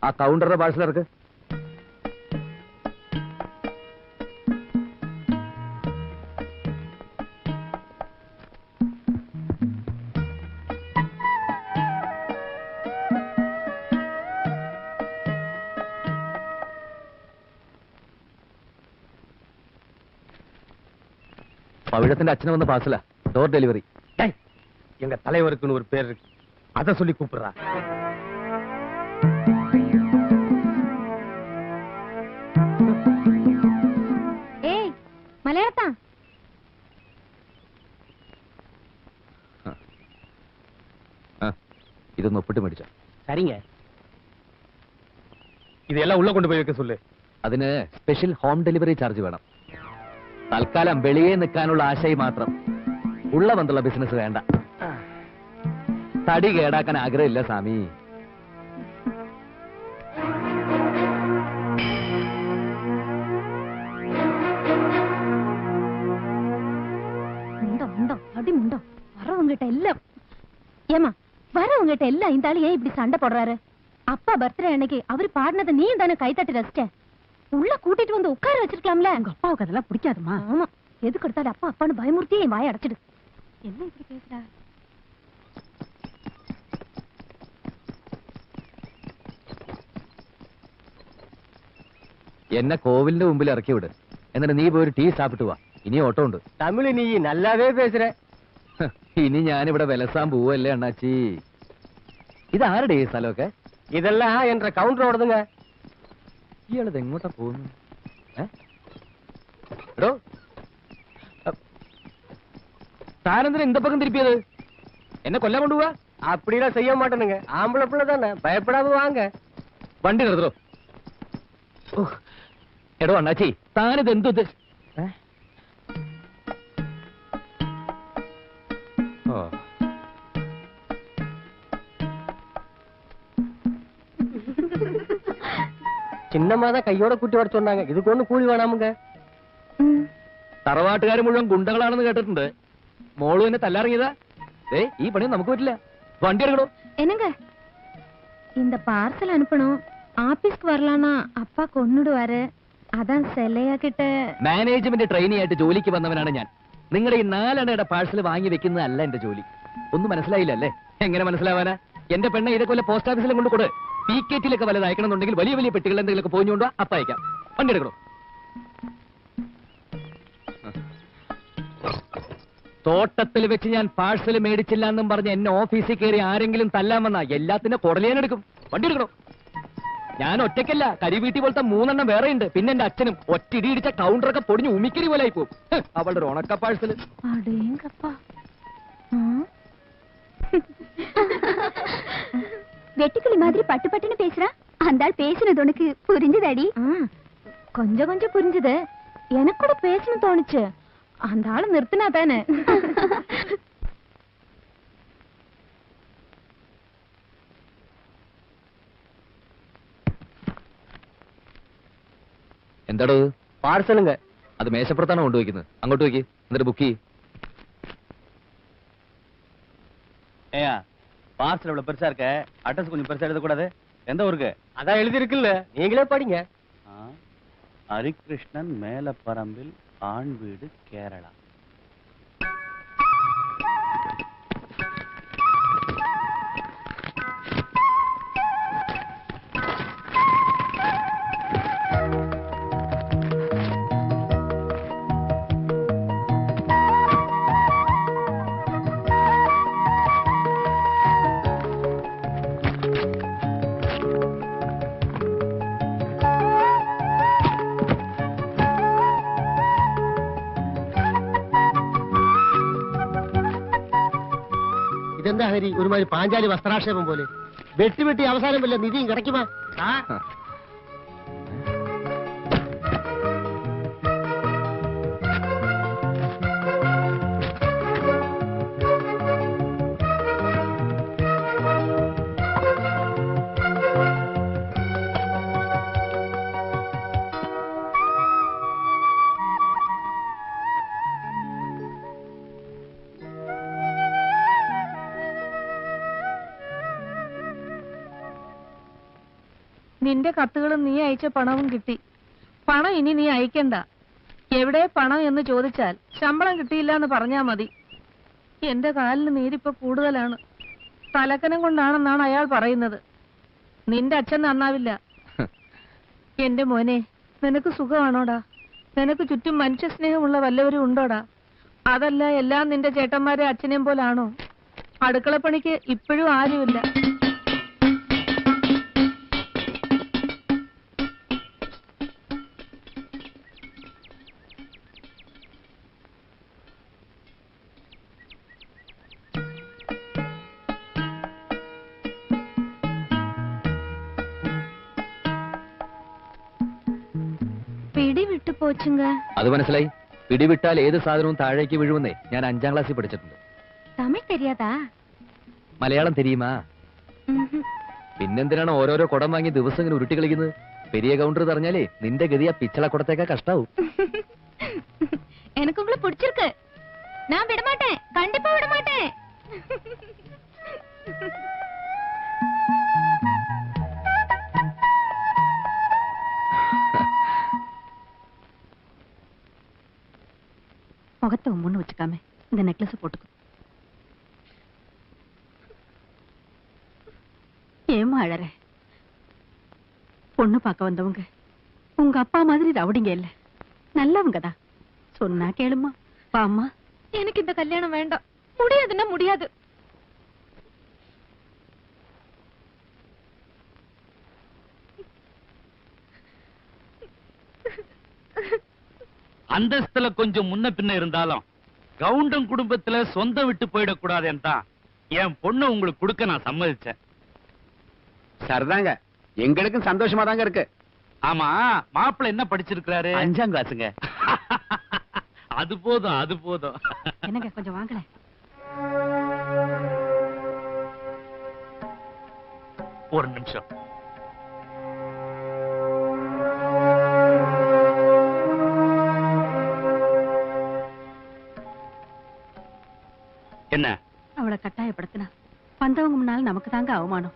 ആ കൗണ്ടറുടെ പാഴ്സൽ ഇറക്ക്. பவிழத்தின் அச்சனை வந்த பாசல டோர் டெலிவரி. எங்க தலைவருக்குன்னு ஒரு பேர் இருக்கு, அத சொல்லி கூப்பிடுறா. ஏய் மலையாளத்தா, ഇതൊന്ന് ഒപ്പിട്ട് മേടിച്ചോ. சரிங்க, ഇതെല്ലാം ഉള്ള കൊണ്ടുപോയി വെക്ക சொல்லு. അതിന് സ്പെഷ്യൽ ഹോം ഡെലിവറി ചാർജ് വേണം. തൽക്കാലം വെളിയെ നിൽക്കാനുള്ള ആശയം മാത്രം. ഉള്ള വന്നുള്ള ബിസിനസ് വേണ്ട. തടി കേടാക്കാൻ ആഗ്രഹമില്ല സ്വാമി. அடிமுண்டோ வரவங்கிட்ட எல்லாம் ஏமா வரவங்கிட்ட எல்லாம் இந்த ஆளு ஏன் இப்படி சண்டை போடுறாரு? அப்பா பர்த்டே அன்னைக்கு அவரு பாடினதை நீ தானே கைத்தட்டி ரசிச்ச. உள்ள கூட்டிட்டு வந்து உட்கார வச்சிருக்கலாம்ல. உங்க அப்பாவுக்கு அதெல்லாம் பிடிக்காதுமா. ஆமா, எதுக்கு எடுத்தாலும் அப்பா அப்பான்னு பயமுறுத்தி என் வாயை அடைச்சிடு. என்ன இப்படி பேசுறா? എന്നെ കോവിലിന്റെ മുമ്പിൽ ഇറക്കി വിട്. എന്നിട്ട് നീ പോയി ഒരു ടീ സാപ്പിട്ട് വാ. ഇനി ഓട്ടോ ഉണ്ട്. തമിഴ് നീ നല്ലാവേ പേசுற. ഇനി ഞാനിവിടെ വിലസാൻ പോവല്ലേ അണ്ണാച്ചി. ഇതാരുടെ ഈ സ്ഥലമൊക്കെ? ഇതെല്ലാം എന്റെ കൗണ്ടറോടതുங்க. ഇയാളത് എങ്ങോട്ടാ പോകുന്നു? എടോ, താനെന്തിനാ இந்த பக்கம் திருப்பியது? എന്നെ കൊല്ലാൻ കൊണ്ടുപോവാ? அப்படிலாம் செய்ய மாட்டேனுங்க. ஆம்பளை பிள்ளை தானே, பயப்படாம வாங்க. വണ്ടി നിർത്തോ. എടോ അണ്ണാച്ചി, താനിത് എന്തു? சின்னமாதான் கையோட கூட்டி வர சொன்னாங்க. இதுக்கு ஒண்ணு கூலி வேணாமுங்க. തറവാട്ടുകാർ മുഴുവൻ ഗുണ്ടകളാണെന്ന് കേട്ടിട്ടുണ്ട്. മോളു എന്നെ തല്ലാറിയതാ. ഈ പണി നമുക്ക് പറ്റില്ല. വണ്ടി എടുക്കണോ? என்னங்க இந்த பார்சல் அனுப்பணும். ஆபீஸ்க்கு வரலானா அப்பா கொன்னுடுவாரு. அதான் செல்லையா கிட்ட. മാനേജ്മെന്റ് ട്രെയിനി ആയിട്ട് ജോലിക്ക് വന്നവനാണ് ഞാൻ. നിങ്ങളുടെ ഈ 4 അണയുടെ പാഴ്സൽ വാങ്ങി വെക്കുന്നതല്ല എന്റെ ജോലി. ഒന്നും മനസ്സിലായില്ല അല്ലേ? എങ്ങനെ മനസ്സിലാവാനാ? എന്റെ പെണ്ണെ ഇതൊക്കെ വല്ല പോസ്റ്റ് ഓഫീസിലും കൊണ്ട് കൊടു. PKT-ലൊക്കെ വല്ലത് അയക്കണമെന്നുണ്ടെങ്കിൽ വലിയ വലിയ പെട്ടികൾ എന്തെങ്കിലുമൊക്കെ പോഞ്ഞുകൊണ്ടോ അപ്പ അയക്കാം. വണ്ടി എടുക്കണോ? തോട്ടത്തിൽ വെച്ച് ഞാൻ പാഴ്സൽ മേടിച്ചില്ല എന്നും പറഞ്ഞ് എന്നെ ഓഫീസിൽ കയറി ആരെങ്കിലും തല്ലാൻ വന്നാ എല്ലാത്തിനും കുടലേനെടുക്കും. വണ്ടി എടുക്കണോ? ഞാൻ ഒറ്റയ്ക്കല്ല, കരിവീട്ടി പോലത്തെ 3 എണ്ണം വേറെ ഉണ്ട്. പിന്നെ എന്റെ അച്ഛനും ഒറ്റ ഇടിച്ച കൗണ്ടറൊക്കെ പൊടിഞ്ഞ് ഉമിക്കരി പോലെ ആയി പോകും. അവളുടെ ഒരു ഉണക്ക പാഴ്സൽ. வெட்டுக்கிளி மாதிரி பட்டு பட்டுன்னு பேசுறா. அந்த ஆள் பேசுனது உனக்கு புரிஞ்சுதாடி? கொஞ்சம் கொஞ்சம் புரிஞ்சுது. எனக்கு கூட பேசணும் தோணுச்சு. அந்த ஆளு நிறுத்தினா தானே. എന്താടോ? പാഴ്സലുங்க. അത് മേശപ്പുറത്താണോ കൊണ്ടുവയ്ക്കുന്നത്? അങ്ങോട്ട് വയ്ക്ക്, എന്നിട്ട് ബുക്ക് ചെയ്യ്. ஏயா பார்சல் இவ்வளவு பெருசா இருக்க, அட்ரஸ் கொஞ்சம் பெருசா எழுதக்கூடாது? எந்த ஊருக்கு? அதான் எழுதி இருக்குல்ல, நீங்களே படிங்க. ஹரிகிருஷ்ணன் மேலப்பரம்பில், ஆண் வீடு, கேரளா. ഇതെന്താ ഹരി, ഒരുമാതിരി പാഞ്ചാലി വസ്ത്രാക്ഷേപം പോലെ? വെട്ടി വെട്ടി അവസാനം വല്ല നിധിയും കിടക്കുമാ? നിന്റെ കത്തുകളും നീ അയച്ച പണവും കിട്ടി. പണം ഇനി നീ അയക്കണ്ട. എവിടെ പണം എന്ന് ചോദിച്ചാൽ ശമ്പളം കിട്ടിയില്ല എന്ന് പറഞ്ഞാ മതി. എന്റെ കാലിന് നീരിപ്പോ കൂടുതലാണ്. തലക്കനം കൊണ്ടാണെന്നാണ് അയാൾ പറയുന്നത്. നിന്റെ അച്ഛൻ നന്നാവില്ല. എന്റെ മോനെ, നിനക്ക് സുഖമാണോടാ? നിനക്ക് ചുറ്റും മനുഷ്യ സ്നേഹമുള്ള വല്ലവരും ഉണ്ടോടാ? അതല്ല എല്ലാം നിന്റെ ചേട്ടന്മാരെ അച്ഛനെയും പോലാണോ? അടുക്കളപ്പണിക്ക് ഇപ്പോഴും ആരുമില്ല. പിടിവിട്ടു പോച്ചുങ്ക. അത് മനസ്സിലായി. പിടിവിട്ടാൽ ഏത് സാധനവും താഴേക്ക് വീഴുമെന്നേ ഞാൻ 5ാം ക്ലാസ്സിൽ പഠിച്ചിട്ടുണ്ട്. തമിഴ് തെരിയാതാ? മലയാളം തെരിയുമാ? പിന്നെന്തിനാണ് ഓരോരോ കുടം വാങ്ങി ദിവസം ഇങ്ങനെ ഉരുട്ടി കളിക്കുന്നത്? പെരിയ കൗണ്ടർ പറഞ്ഞാലേ നിന്റെ ഗതി ആ പിച്ചള കുടത്തേക്കാ കഷ്ടാവും. எனக்கு உங்களை பிடிச்சிருக்கு. நான் விட மாட்டேன், கண்டிப்பா விட மாட்டேன். முகத்தை உம்முன்னு வச்சுக்காம இந்த நெக்லஸ் போட்டுக்கோ. ஏமா அழற? பொண்ணு பார்க்க வந்தவங்க உங்க அப்பா மாதிரி ரவுடிங்க இல்ல, நல்லவங்க தான். சொன்னா கேளுமா. பாம்மா, எனக்கு இந்த கல்யாணம் வேண்டாம். முடியாதுன்னா முடியாது. அந்தஸ்துல கொஞ்சம் முன்ன பின்ன இருந்தாலும் கவுண்டம் குடும்பத்துல சொந்த விட்டு போயிடக்கூடாதுன்னு தான் என் பொண்ணு உங்களுக்கு கொடுக்க நான் சம்மதிச்சேன். சரிதாங்க, எங்களுக்கும் சந்தோஷமா தாங்க இருக்கு. ஆமா, மாப்பிள்ளை என்ன படிச்சிருக்காரு? 5ாம் கிளாஸுங்க. அது போதும், அது போதும். என்னங்க கொஞ்சம் வாங்கல. ஒரு நிமிஷம். என்ன? அவளை கட்டாயப்படுத்தினா வந்தவங்க முன்னால நமக்கு தாங்க அவமானம்.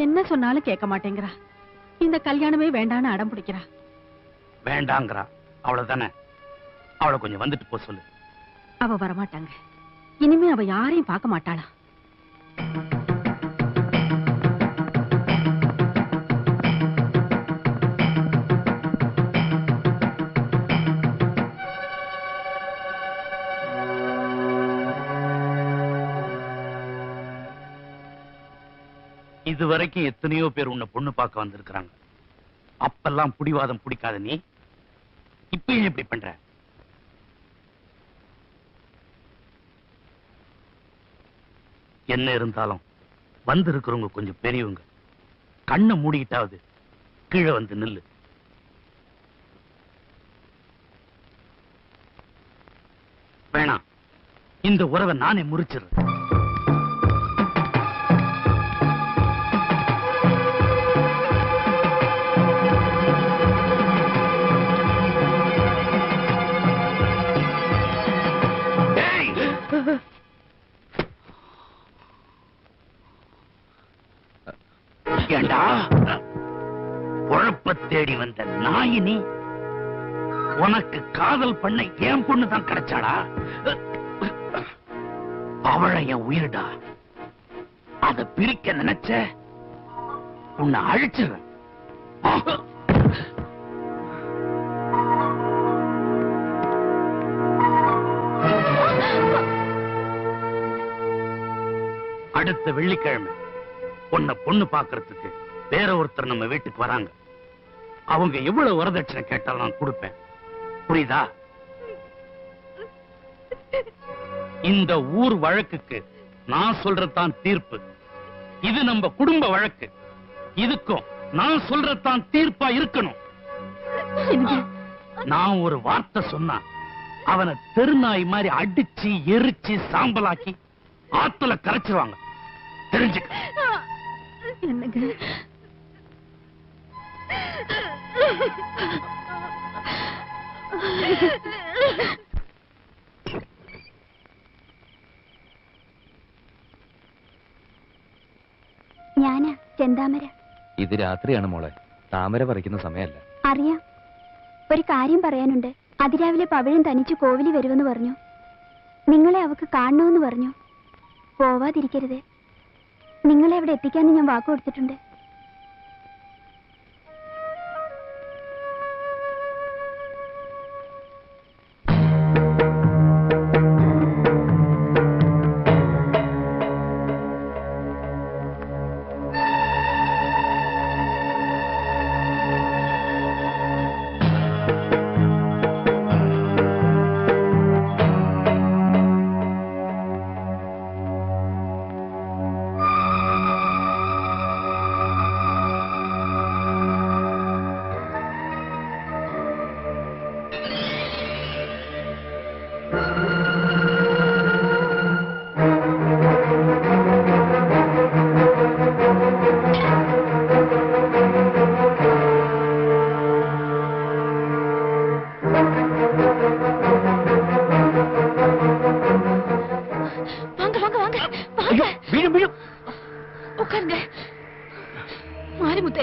என்ன சொன்னாலும் கேட்க மாட்டேங்கிறா. இந்த கல்யாணமே வேண்டான்னு அடம் பிடிக்கிறா. வேண்டாங்கிறா, அவ்வளவுதானே? அவளை கொஞ்சம் வந்துட்டு போ சொல்லு. அவ வரமாட்டாங்க. இனிமே அவ யாரையும் பார்க்க மாட்டாளா? இது வரைக்கும் எத்தனையோ பேர் உன்னை பொண்ணு பார்க்க வந்திருக்கிறாங்க. அப்பெல்லாம் புடிவாதம் பிடிக்காத நீ இப்ப ஏன் இப்படி பண்ற? என்ன இருந்தாலும் வந்து இருக்கிறவங்க கொஞ்சம் பெரியவங்க. கண்ணை மூடிக்கிட்டாவது கீழே வந்து நில்லு. வேணாம், இந்த உறவை நானே முறிச்சிடுறேன். ஏண்டா உழப்ப தேடி வந்த நாயினி, உனக்கு காதல் பண்ண என் பொண்ணு தான் கிடைச்சாடா? அவளை என் உயிரிடா. அத பிரிக்க நினைச்ச உன்னை அழிச்சிடுறேன். அடுத்த வெள்ளிக்கிழமை உன்னை பொண்ணு பாக்குறதுக்கு வேற ஒருத்தர் நம்ம வீட்டுக்கு வராங்க. அவங்க எவ்வளவு வரதட்சணை கேட்டாலும் நான் கொடுப்பேன். புரியுதா? இந்த ஊர் வழக்குக்கு நான் சொல்றதான் தீர்ப்பு. இது நம்ம குடும்ப வழக்கு. இதுக்கும் நான் சொல்றதான் தீர்ப்பா இருக்கணும். நான் ஒரு வார்த்தை சொன்னா அவனை தெருநாய் மாதிரி அடிச்சு எரிச்சு சாம்பலாக்கி ஆத்துல கரைச்சிருவாங்க. தெரிஞ்சுக்க. என்னங்க ഞാനാ ചെന്താമര. ഇത് രാത്രിയാണ് മോളെ, താമര പറിക്കുന്ന സമയമല്ല. അറിയാം. ഒരു കാര്യം പറയാനുണ്ട്. അതിരാവിലെ പവിഴം തനിച്ച് കോവിലി വരുമെന്ന് പറഞ്ഞു. നിങ്ങളെ അവക്ക് കാണണമെന്ന് പറഞ്ഞു. പോവാതിരിക്കരുത്. നിങ്ങളെ അവിടെ എത്തിക്കാന്ന് ഞാൻ വാക്ക് കൊടുത്തിട്ടുണ്ട്.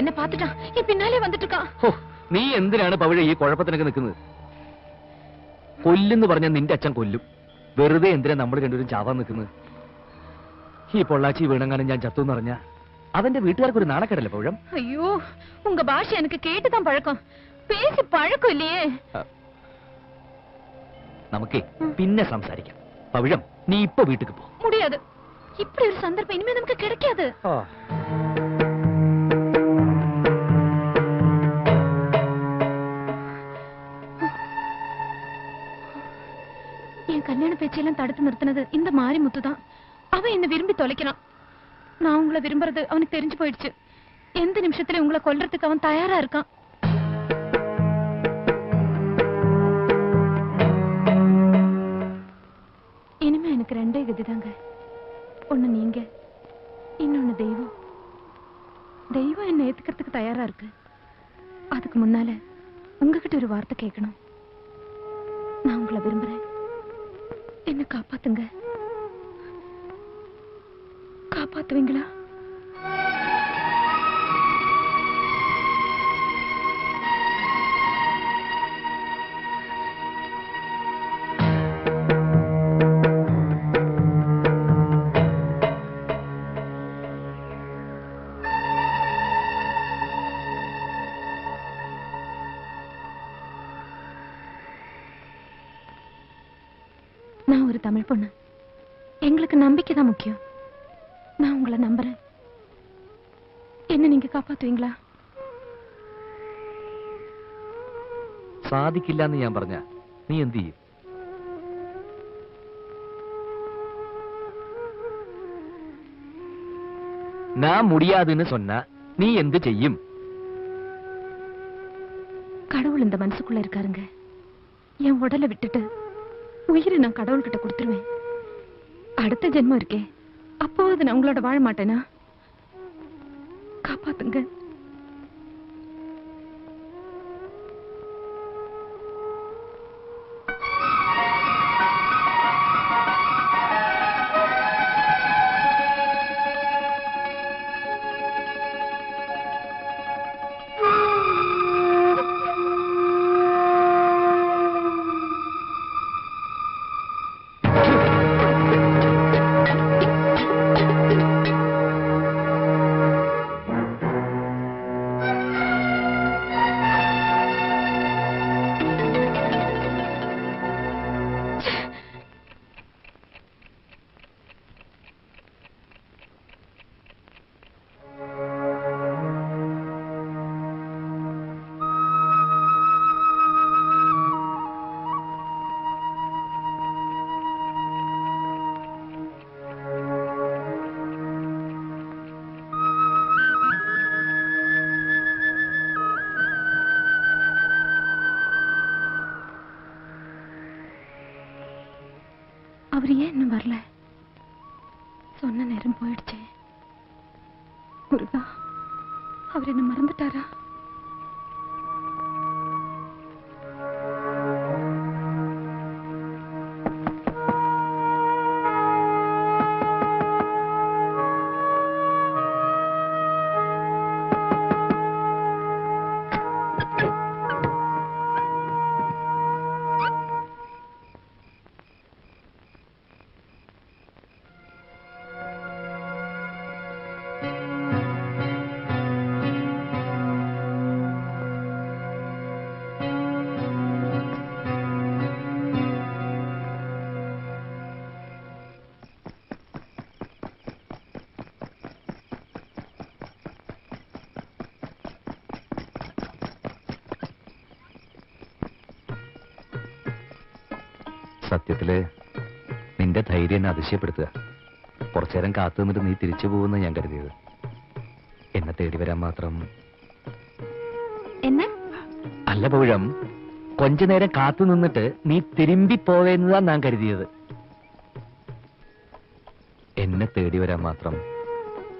എന്നെ പാത്തിട്ടാ ഈ പിന്നാലെ വന്നിട്ട് നീ എന്തിനാണ് പവിഴ ഈ കുഴപ്പത്തിനൊക്കെ നിൽക്കുന്നത്? കൊല്ലെന്ന് പറഞ്ഞാൽ നിന്റെ അച്ഛൻ കൊല്ലും. വെറുതെ എന്തിനാ നമ്മൾ രണ്ടുപേരും ചാവാൻ നിൽക്കുന്നത്? ഈ പൊള്ളാച്ചി വീണങ്ങാനും ഞാൻ ചത്തു എന്ന് പറഞ്ഞ അവന്റെ വീട്ടുകാർക്ക് ഒരു നാണക്കേടല്ലേ പവിഴം? ஐயோ உங்க பாஷை எனக்கு கேட்டுதான் பழக்கம். பேசி பழக்கம் இல்லையே. നമുക്കേ പിന്നെ സംസാരിക്കാം. പവിഴം, നീ ഇപ്പൊ വീട്ടിക്ക് പോ. முடியாது. இப்படி ஒரு சந்தர்ப்பம் இனிமே நமக்கு கிடைக்காது. என் கல்யாண பேச்செல்லாம் தடுத்து நிறுத்தினது இந்த மாரிமுத்து தான். அவன் என்ன விரும்பி தொலைக்கிறான். நான் உங்களை விரும்புறது அவனுக்கு தெரிஞ்சு போயிடுச்சு. எந்த நிமிஷத்துல உங்களை கொல்றதுக்கு அவன் தயாரா இருக்கான். இனிமே எனக்கு ரெண்டே கதிதாங்க. ஒண்ணு நீங்க, இன்னொன்னு தெய்வம். தெய்வம் என்ன ஏத்துக்கிறதுக்கு தயாரா இருக்கு. அதுக்கு முன்னால உங்ககிட்ட ஒரு வார்த்தை கேட்கணும். நான் உங்களை விரும்புறேன். என்ன காப்பாத்துங்க. காப்பாத்துவீங்களா? நான் ஒரு தமிழ் பொண்ணு. எங்களுக்கு நம்பிக்கை தான் முக்கியம். நான் உங்களை நம்புறேன். என்ன நீங்க காப்பாத்துவீங்களா? സാധിക്കില്ല എന്ന് ഞാൻ പറഞ്ഞ നീ എന്ത് ചെയ്യും? நான் முடியாதுன்னு சொன்னா நீ എന്ത് ചെയ്യും? கடவுள் இந்த மனசுக்குள்ள இருக்காருங்க. என் உடலை விட்டுட்டு உயிரை நான் கடவுள்கிட்ட கொடுத்துருவேன். அடுத்த ஜென்மம் இருக்கே, அப்போது நான் உங்களோட வாழ மாட்டேனா? காப்பாத்துங்க. அவர் ஏன் இன்னும் வரல? சொன்ன நேரம் போயிடுச்சு. முருகா, அவர் என்ன மறந்துட்டாரா? സത്യത്തില് നിന്റെ ധൈര്യം എന്നെ അതിശയപ്പെടുത്തുക. കുറച്ചേരം കാത്തു നിന്നിട്ട് നീ തിരിച്ചു പോകുന്ന ഞാൻ കരുതിയത്. എന്നെ തേടി വരാൻ മാത്രം. എന്നെ അല്ല പൗഴം, കൊഞ്ച നേരം കാത്തു നിന്നിട്ട് നീ തിരുമ്പി പോവേന്നതാ ഞാൻ കരുതിയത്. എന്നെ തേടി വരാൻ മാത്രം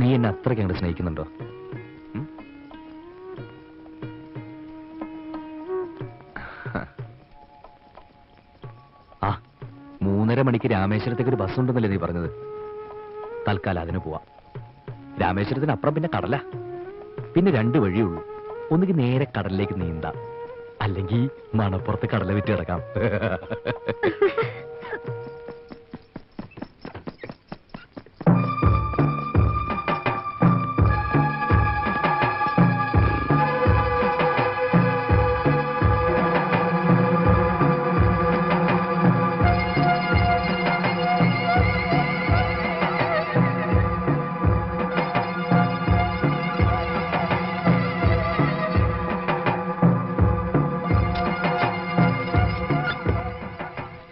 നീ എന്നെ അത്രയ്ക്ക് അങ്ങോട്ട് സ്നേഹിക്കുന്നുണ്ടോ? ആ 3:30 മണിക്ക് രാമേശ്വരത്തേക്ക് ഒരു ബസ് ഉണ്ടെന്നല്ലേ നീ പറഞ്ഞത്? തൽക്കാലം അതിന് പോവാം. രാമേശ്വരത്തിന് അപ്പുറം പിന്നെ കടല. പിന്നെ 2 വഴിയുള്ളൂ. ഒന്നുകിൽ നേരെ കടലിലേക്ക് നീന്താം, അല്ലെങ്കിൽ മണപ്പുറത്ത് കടല വിറ്റ് കിടക്കാം.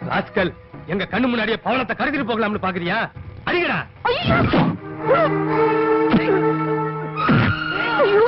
ராஸ்கல், எங்க கண்ணு முன்னாடியே பவளத்தை கருதிட்டு போகலாம்னு பாக்குறியா? அடிங்கடா. ஐயோ